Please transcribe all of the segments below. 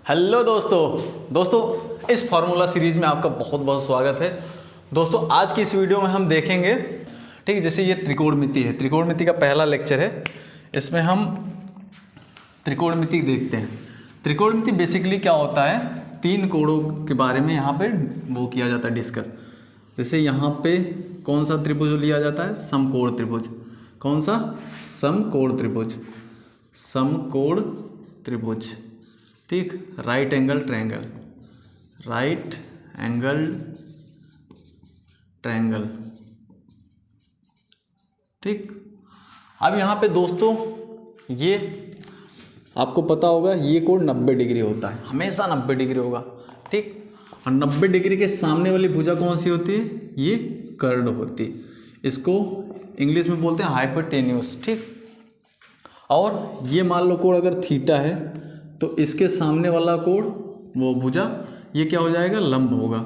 Hello दोस्तों इस formula series में आपका बहुत बहुत स्वागत है। दोस्तों आज की इस वीडियो में हम देखेंगे, ठीक है, जैसे ये त्रिकोणमिति है, त्रिकोणमिति का पहला लेक्चर है। इसमें हम त्रिकोणमिति देखते हैं। त्रिकोणमिति बेसिकली क्या होता है, तीन कोणों के बारे में यहाँ पे वो किया जाता है डिस्कस। जैसे यहाँ पे कौन सा त्रिभुज लिया जाता है, समकोण त्रिभुज। कौन सा? समकोण त्रिभुज, समकोण त्रिभुज, ठीक। Right angle triangle, right angle triangle, ठीक। अब यहाँ पे दोस्तों ये आपको पता होगा, ये कोण 90 डिग्री होता है, हमेशा 90 डिग्री होगा, ठीक। और 90 डिग्री के सामने वाली भुजा कौन सी होती है? ये कर्ड होती है। इसको इंग्लिश में बोलते हैं हाइपोटेन्यूस, ठीक। और ये मान लो कोण अगर थीटा है तो इसके सामने वाला कोण, वो भुजा, ये क्या हो जाएगा? लंब होगा,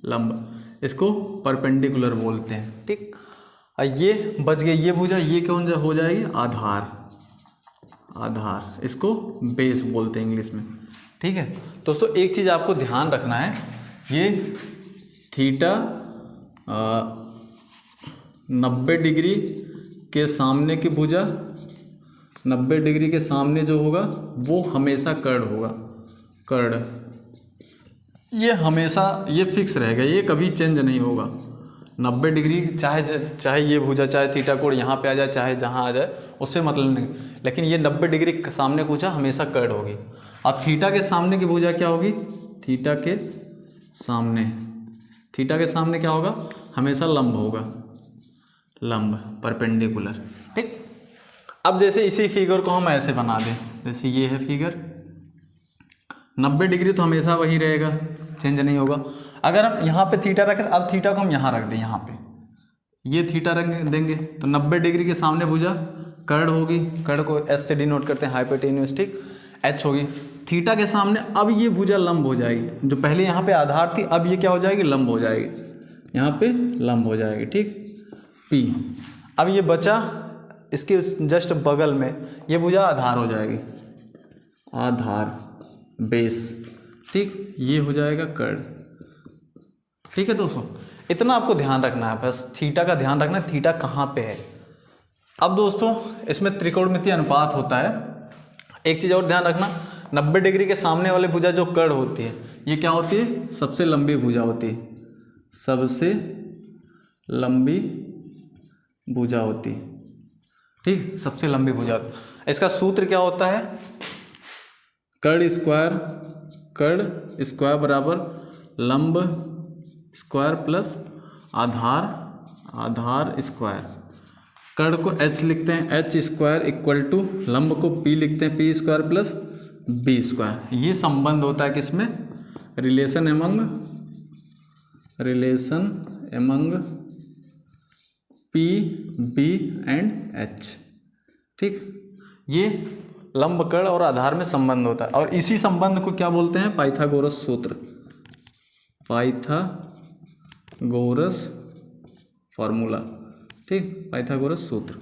लंब। इसको परपेंडिकुलर बोलते हैं, ठीक। और ये बच गई ये भुजा, ये कौन हो जाएगी? आधार, आधार। इसको बेस बोलते हैं इंग्लिश में, ठीक है। दोस्तों एक चीज़ आपको ध्यान रखना है, ये थीटा 90 डिग्री के सामने की भुजा, 90 डिग्री के सामने जो होगा वो हमेशा कर्ड होगा, कर्ड। ये हमेशा ये फिक्स रहेगा, ये कभी चेंज नहीं होगा। 90 डिग्री चाहे ये भुजा, चाहे थीटा कोण यहाँ पे आ जाए, चाहे जहाँ आ जाए, उससे मतलब नहीं, लेकिन ये 90 डिग्री के सामने की भुजा हमेशा कर्ड होगी। और थीटा के सामने की भुजा क्या होगी? थीटा के सामने, थीटा के सामने क्या होगा? हमेशा लंब होगा, लंब, परपेंडिकुलर, ठीक। अब जैसे इसी फिगर को हम ऐसे बना दें, जैसे ये है फिगर, 90 डिग्री तो हमेशा वही रहेगा, चेंज नहीं होगा। अगर हम यहाँ पे थीटा रखें, अब थीटा को हम यहाँ रख दें, यहाँ पे ये थीटा रख देंगे तो 90 डिग्री के सामने भुजा कर्ड होगी, कर्ड को एच से डिनोट करते हैं, हाइपोटेन्यूस, ठीक। एच होगी थीटा के सामने। अब ये भुजा लंब हो जाएगी, जो पहले यहाँ पे आधार थी, अब ये क्या हो जाएगी? लंब हो जाएगी, यहाँ पे लंब हो जाएगी, ठीक। पी। अब ये बचा, इसके जस्ट बगल में ये भुजा आधार हो जाएगी, आधार, बेस, ठीक। ये हो जाएगा कर्ड, ठीक है दोस्तों। इतना आपको ध्यान रखना है, बस थीटा का ध्यान रखना है, थीटा कहाँ पे है। अब दोस्तों इसमें त्रिकोणमितीय अनुपात होता है। एक चीज़ और ध्यान रखना, 90 डिग्री के सामने वाली भुजा जो कर्ड होती है, ये क्या होती है? सबसे लंबी भुजा होती है, सबसे लंबी भुजा होती है, ठीक। सबसे लंबी भुजा। इसका सूत्र क्या होता है? कर्ड स्क्वायर बराबर लंब स्क्वायर प्लस आधार, आधार स्क्वायर। कर्ड को h लिखते हैं, एच स्क्वायर इक्वल टू लंब को p लिखते हैं, P square plus B square. ये संबंध होता है किसमें? Relation among P, B and H, ठीक। ये लंब, कर्ड और आधार में संबंध होता है, और इसी संबंध को क्या बोलते हैं? पाइथागोरस सूत्र, पाइथागोरस फार्मूला, ठीक। पाइथागोरस सूत्र,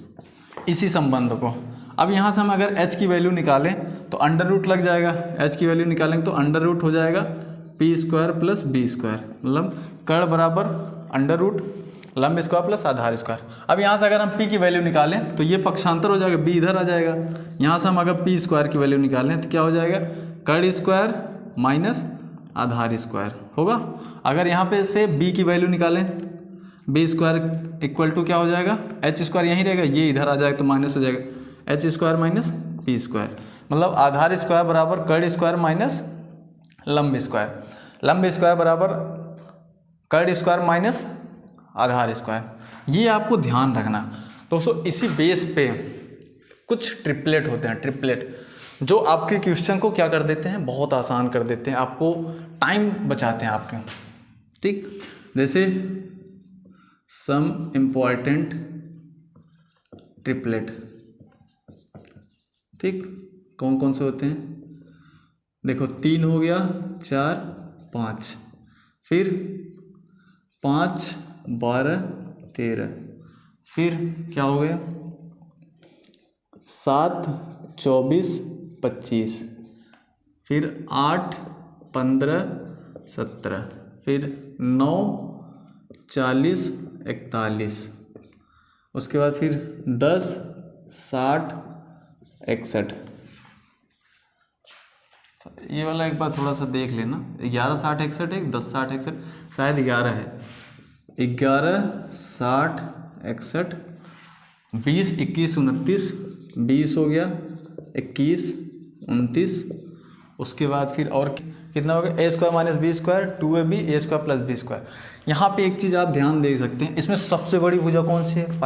इसी संबंध को। अब यहाँ से हम अगर h की वैल्यू निकालें तो अंडर रूट लग जाएगा, h की वैल्यू निकालेंगे तो अंडर रूट हो जाएगा P square plus B square, मतलब कर्ड बराबर अंडर रूट लंब स्क्वायर प्लस आधार स्क्वायर। अब यहाँ से अगर हम p की वैल्यू निकालें तो ये पक्षांतर हो जाएगा, b इधर आ जाएगा। यहाँ से हम अगर p स्क्वायर की वैल्यू निकालें तो क्या हो जाएगा? कर्ड स्क्वायर माइनस आधार स्क्वायर होगा। अगर यहाँ पे से b की वैल्यू निकालें, b स्क्वायर इक्वल टू क्या हो जाएगा? h स्क्वायर यहीं रहेगा, ये इधर आ जाएगा तो माइनस हो जाएगा, h square minus p square, मतलब आधार स्क्वायर बराबर कर्ड स्क्वायर माइनस लंब स्क्वायर, लंब स्क्वायर बराबर कर्ड स्क्वायर माइनस आधार स्क्वायर। ये आपको ध्यान रखना दोस्तों। इसी बेस पे कुछ ट्रिपलेट होते हैं, ट्रिपलेट, जो आपके क्वेश्चन को क्या कर देते हैं? बहुत आसान कर देते हैं, आपको टाइम बचाते हैं आपके, ठीक। जैसे सम इम्पॉर्टेंट ट्रिपलेट, ठीक। कौन कौन से होते हैं? देखो 3 हो गया, 4, 5, फिर 5, 12, 13, फिर क्या हो गया? 7, 24, 25, फिर 8 15 17, फिर 9 40 41, उसके बाद फिर 10 60 61। ये वाला एक बार थोड़ा सा देख लेना, 11 60 61 है, 10 60 61, शायद 11 है। 11 60 61, 20 21 29, 20 हो गया, 21 29, उसके बाद फिर और कितना हो गया, a² minus b² 2ab a² plus b²। यहाँ पे एक चीज़ आप ध्यान दे सकते हैं, इसमें सबसे बड़ी भुजा कौन सी है,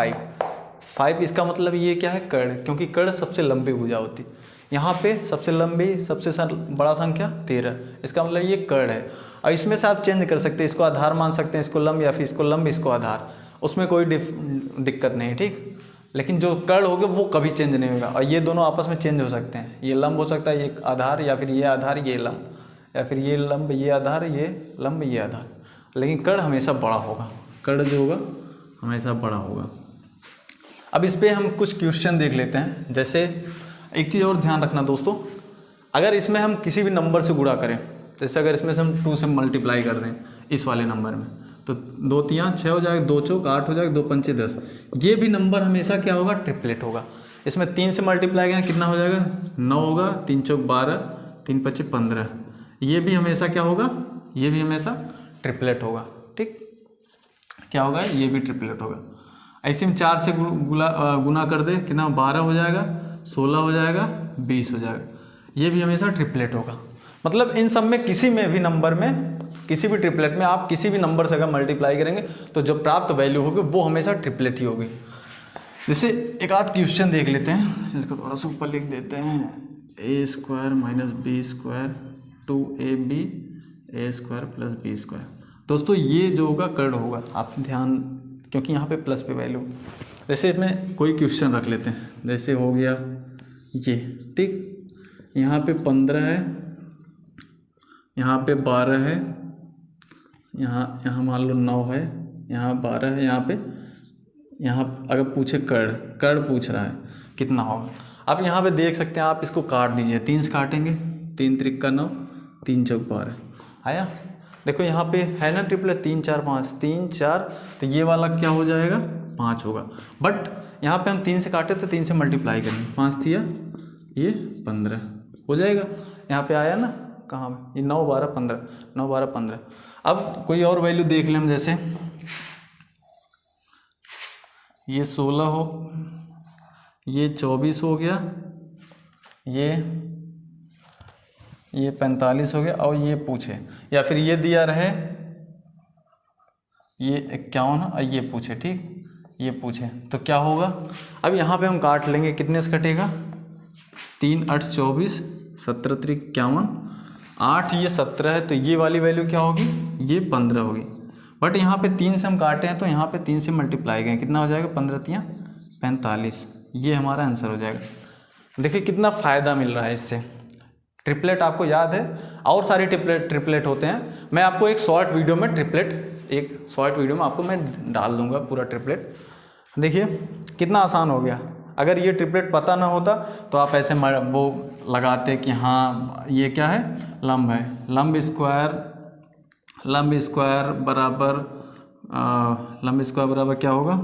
5। इसका मतलब ये क्या है, कर्ण, क्योंकि कर्ण सबसे लंबी भुजा होती है। यहाँ पे सबसे लंबी सबसे बड़ा संख्या 13, इसका मतलब ये कर्ण है। और इसमें से आप चेंज कर सकते हैं, इसको आधार मान सकते हैं, इसको लंब, या फिर इसको लंब इसको आधार, उसमें कोई दिक्कत नहीं, ठीक। लेकिन जो कर्ण होगा वो कभी चेंज नहीं होगा, और ये दोनों आपस में चेंज हो सकते हैं। ये लंब हो सकता है, ये आधार, या फिर ये आधार ये लंब, या फिर ये लंब ये आधार, ये लंब ये आधार, लेकिन कर्ण हमेशा बड़ा होगा, कर्ण जो होगा हमेशा बड़ा होगा। अब इस पर हम कुछ क्वेश्चन देख लेते हैं। जैसे एक चीज़ और ध्यान रखना दोस्तों, अगर इसमें हम किसी भी नंबर से गुणा करें, जैसे अगर इसमें से हम 2 से मल्टीप्लाई कर दें इस वाले नंबर में, तो 2 3 6 हो जाएगा, 2 4 8 हो जाएगा, 2 5 10। ये भी नंबर हमेशा क्या होगा, ट्रिपलेट होगा। इसमें 3 से मल्टीप्लाई करें कितना हो जाएगा, 9 होगा, 3 4 12, 3 5 15। ये भी हमेशा क्या होगा, ये भी हमेशा ट्रिपलेट होगा, ठीक। क्या होगा, ये भी ट्रिपलेट होगा। ऐसे में 4 से गुना कर दे कितना, 12 हो जाएगा, 16 हो जाएगा, 20 हो जाएगा। ये भी हमेशा ट्रिपलेट होगा। मतलब इन सब में किसी में भी नंबर में, किसी भी ट्रिपलेट में आप किसी भी नंबर से अगर मल्टीप्लाई करेंगे तो जो प्राप्त वैल्यू होगी वो हमेशा ट्रिपलेट ही होगी। जैसे एक आध क्वेश्चन देख लेते हैं, इसको थोड़ा सा ऊपर लिख देते हैं, a² minus b² 2ab a² plus b²। दोस्तों ये जो होगा कर्ण होगा, आप ध्यान, क्योंकि यहाँ पे प्लस पे वैल्यू। जैसे इसमें कोई क्वेश्चन रख लेते हैं, जैसे हो गया ये, ठीक। यहाँ पे 15 है, यहाँ पे 12 है, यहाँ मान लो 9 है, यहाँ 12 है, यहाँ अगर पूछे कर्ण पूछ रहा है कितना होगा। आप यहाँ पे देख सकते हैं, आप इसको काट दीजिए, 3 से काटेंगे, 3 त्रिक 9, 3 चौक 12 आया। देखो यहाँ पे है ना ट्रिपलेट, 3 4 5, 3 4, तो ये वाला क्या हो जाएगा, 5 होगा। बट यहाँ पे हम 3 से काटे तो 3 से मल्टीप्लाई करेंगे, 5 थिया ये 15 हो जाएगा। यहाँ पे आया ना, कहाँ ये 9 12 15, 9 12 15। अब कोई और वैल्यू देख लें हम, जैसे ये 16 हो, ये 24 हो गया, ये 45 हो गया, और ये पूछे, या फिर ये दिया रहे ये 51 और ये पूछे, ठीक, ये पूछे तो क्या होगा। अब यहाँ पे हम काट लेंगे, कितने से कटेगा, 3 8 24, 17 त्रिक 51, 8 ये 17 है, तो ये वाली वैल्यू क्या होगी, ये 15 होगी। बट यहाँ पे 3 से हम काटे हैं, तो यहाँ पे 3 से मल्टीप्लाई करें, कितना हो जाएगा, 15 तियाँ 45, ये हमारा आंसर हो जाएगा। देखिए कितना फ़ायदा मिल रहा है इससे। ट्रिपलेट आपको याद है, और सारे ट्रिपलेट होते हैं। मैं आपको एक शॉर्ट वीडियो में आपको मैं डाल दूंगा पूरा ट्रिपलेट। देखिए कितना आसान हो गया। अगर ये ट्रिपलेट पता ना होता तो आप ऐसे वो लगाते कि हाँ ये क्या है, लंब है, लंब स्क्वायर बराबर क्या होगा,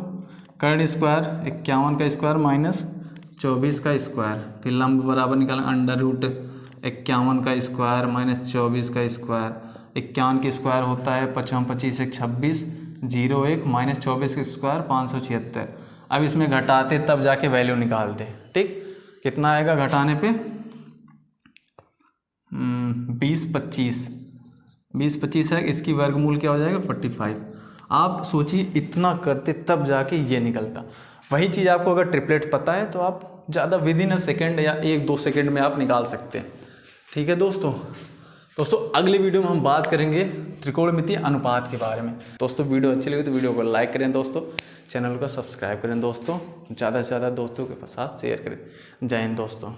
कर्ण स्क्वायर 51 का स्क्वायर माइनस 24 का स्क्वायर, फिर लंब बराबर निकालें √51 का स्क्वायर माइनस 24 का स्क्वायर। 51 का स्क्वायर होता है 55 25 1 26 01 माइनस 24 का स्क्वायर 576। अब इसमें घटाते तब जाके वैल्यू निकालते, ठीक। कितना आएगा घटाने पे, 20 25 है, इसकी वर्गमूल क्या हो जाएगा 45। आप सोचिए इतना करते तब जाके ये निकलता। वही चीज़ आपको अगर ट्रिपलेट पता है तो आप ज़्यादा विदिन अ सेकेंड या 1-2 सेकेंड में आप निकाल सकते हैं, ठीक है दोस्तों। अगली वीडियो में हम बात करेंगे त्रिकोणमितीय अनुपात के बारे में। दोस्तों वीडियो अच्छी लगी तो वीडियो को लाइक करें दोस्तों, चैनल को सब्सक्राइब करें दोस्तों, ज़्यादा से ज़्यादा दोस्तों के साथ शेयर करें। जय हिंद दोस्तों।